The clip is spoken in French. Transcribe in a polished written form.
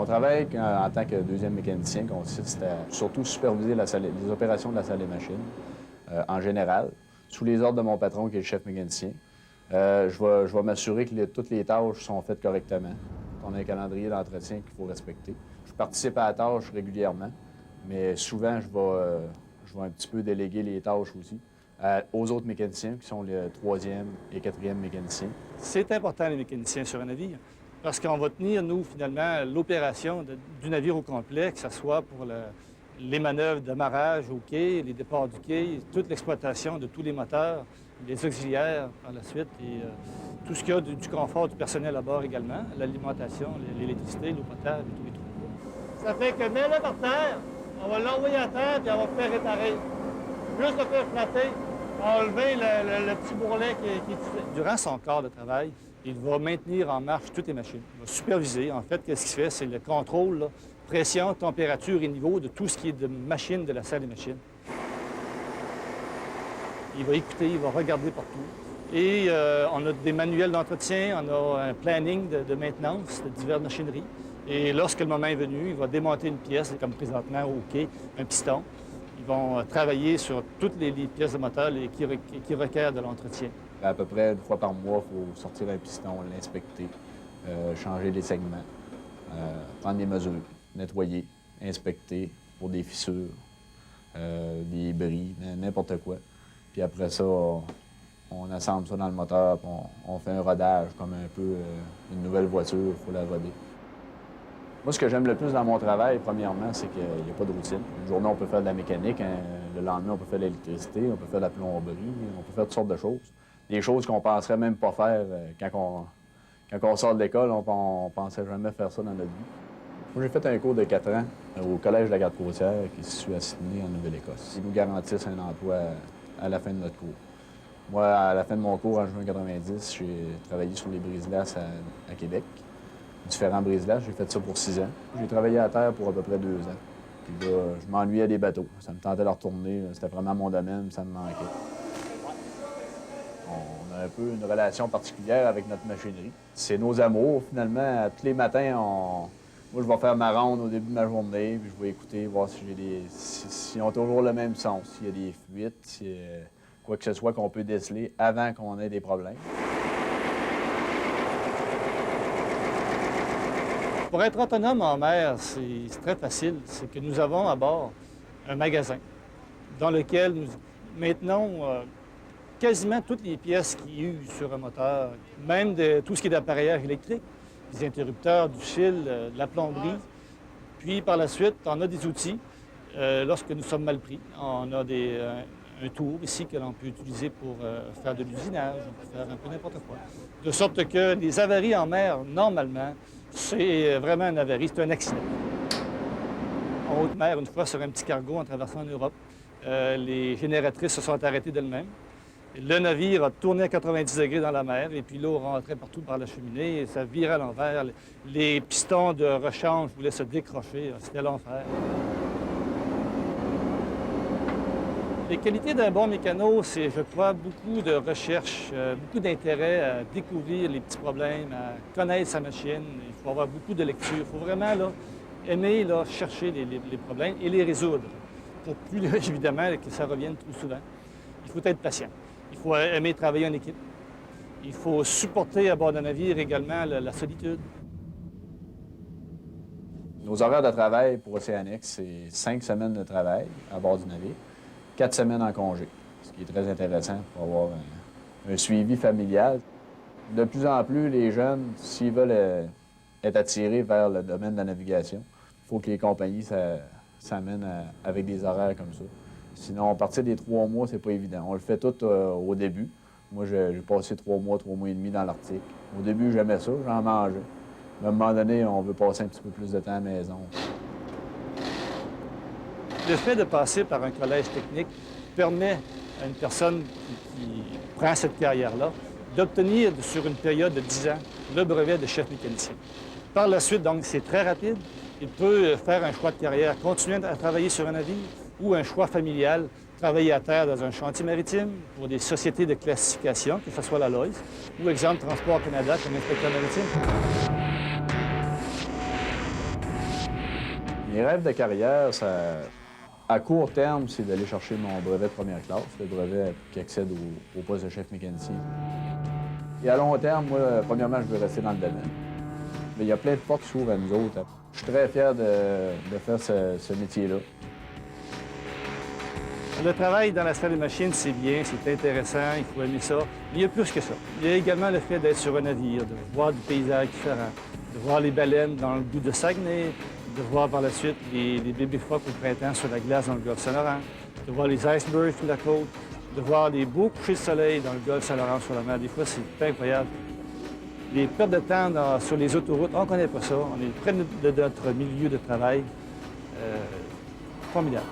travail en tant que deuxième mécanicien consiste à surtout superviser les opérations de la salle des machines en général, sous les ordres de mon patron qui est le chef mécanicien. Je vais m'assurer que toutes les tâches sont faites correctement. On a un calendrier d'entretien qu'il faut respecter. Je participe à la tâche régulièrement, mais souvent, je vais un petit peu déléguer les tâches aussi aux autres mécaniciens qui sont les troisième et quatrième mécaniciens. C'est important, les mécaniciens sur un navire, parce qu'on va tenir, nous, finalement, l'opération du navire au complet, que ce soit pour les manœuvres d'amarrage au quai, les départs du quai, toute l'exploitation de tous les moteurs, les auxiliaires par la suite, et tout ce qu'il y a du confort du personnel à bord également, l'alimentation, l'électricité, l'eau potable et tous les trucs. Ça fait que mets-le par terre, on va l'envoyer à terre puis on va le faire réparer. Juste le faire flatter, enlever le petit bourrelet qui est tué. Durant son quart de travail, il va maintenir en marche toutes les machines. Il va superviser. En fait, qu'est-ce qu'il fait? C'est le contrôle, là, pression, température et niveau de tout ce qui est de machine de la salle des machines. Il va écouter, il va regarder partout. Et on a des manuels d'entretien, on a un planning de maintenance de diverses machineries. Et lorsque le moment est venu, il va démonter une pièce, comme présentement au quai, un piston. Ils vont travailler sur toutes les pièces de moteur qui requièrent de l'entretien. À peu près une fois par mois, il faut sortir un piston, l'inspecter, changer les segments, prendre des mesures, nettoyer, inspecter pour des fissures, des bris, n'importe quoi. Puis après ça, on assemble ça dans le moteur, puis on fait un rodage comme un peu une nouvelle voiture, il faut la roder. Moi, ce que j'aime le plus dans mon travail, premièrement, c'est qu'il n'y a pas de routine. Une journée, on peut faire de la mécanique, le lendemain, on peut faire de l'électricité, on peut faire de la plomberie, on peut faire toutes sortes de choses. Des choses qu'on ne penserait même pas faire quand on sort de l'école, on ne pensait jamais faire ça dans notre vie. Moi, j'ai fait un cours de 4 ans au Collège de la Garde-Côtière, qui se situe à Sydney, en Nouvelle-Écosse. Ils nous garantissent un emploi à la fin de notre cours. Moi, à la fin de mon cours, en juin 90, j'ai travaillé sur les brise-glaces à Québec. Différents brise-glaces, j'ai fait ça pour 6 ans. J'ai travaillé à terre pour à peu près 2 ans. Puis là, je m'ennuyais des bateaux. Ça me tentait de retourner. C'était vraiment mon domaine, ça me manquait. On a un peu une relation particulière avec notre machinerie. C'est nos amours, finalement. Tous les matins, moi, je vais faire ma ronde au début de ma journée, puis je vais écouter, voir s'ils ont toujours le même son, s'il y a des fuites, quoi que ce soit qu'on peut déceler avant qu'on ait des problèmes. Pour être autonome en mer, c'est très facile. C'est que nous avons à bord un magasin dans lequel nous maintenons quasiment toutes les pièces qui usent sur un moteur, même tout ce qui est d'appareillage électrique, des interrupteurs, du fil, de la plomberie. Puis par la suite, on a des outils lorsque nous sommes mal pris. On a un tour ici que l'on peut utiliser pour faire de l'usinage, on peut faire un peu n'importe quoi. De sorte que les avaries en mer, normalement, c'est vraiment un avarie, c'est un accident. En haute mer, une fois sur un petit cargo en traversant l'Europe, les génératrices se sont arrêtées d'elles-mêmes. Le navire a tourné à 90 degrés dans la mer et puis l'eau rentrait partout par la cheminée et ça virait à l'envers. Les pistons de rechange voulaient se décrocher, c'était l'enfer. Les qualités d'un bon mécano, c'est, je crois, beaucoup de recherche, beaucoup d'intérêt à découvrir les petits problèmes, à connaître sa machine. Il faut avoir beaucoup de lecture. Il faut vraiment aimer chercher les problèmes et les résoudre. Pour plus, évidemment, que ça revienne trop souvent. Il faut être patient. Il faut aimer travailler en équipe. Il faut supporter à bord d'un navire également la solitude. Nos horaires de travail pour Océanic, c'est 5 semaines de travail à bord du navire, 4 semaines en congé, ce qui est très intéressant pour avoir un suivi familial. De plus en plus, les jeunes, s'ils veulent être attirés vers le domaine de la navigation, il faut que les compagnies s'amènent avec des horaires comme ça. Sinon, à partir des 3 mois, c'est pas évident. On le fait tout au début. Moi, j'ai passé 3 mois et demi dans l'Arctique. Au début, j'aimais ça, j'en mangeais. Mais à un moment donné, on veut passer un petit peu plus de temps à la maison. Le fait de passer par un collège technique permet à une personne qui prend cette carrière-là d'obtenir sur une période de 10 ans le brevet de chef mécanicien. Par la suite, donc, c'est très rapide. Il peut faire un choix de carrière, continuer à travailler sur un navire ou un choix familial, travailler à terre dans un chantier maritime pour des sociétés de classification, que ce soit la LOIS, ou exemple Transport Canada comme inspecteur maritime. Mes rêves de carrière, à court terme, c'est d'aller chercher mon brevet de première classe, le brevet qui accède au poste de chef mécanicien. Et à long terme, moi, premièrement, je veux rester dans le domaine. Mais il y a plein de portes qui s'ouvrent à nous autres. Je suis très fier de faire ce métier-là. Le travail dans la salle des machines, c'est bien, c'est intéressant, il faut aimer ça. Mais il y a plus que ça. Il y a également le fait d'être sur un navire, de voir des paysages différents, de voir les baleines dans le bout de Saguenay, de voir par la suite les bébés phoques au printemps sur la glace dans le golfe Saint-Laurent, de voir les icebergs sur la côte, de voir les beaux couchers de soleil dans le golfe Saint-Laurent sur la mer. Des fois, c'est incroyable. Les pertes de temps sur les autoroutes, on ne connaît pas ça. On est près de notre milieu de travail. Formidable.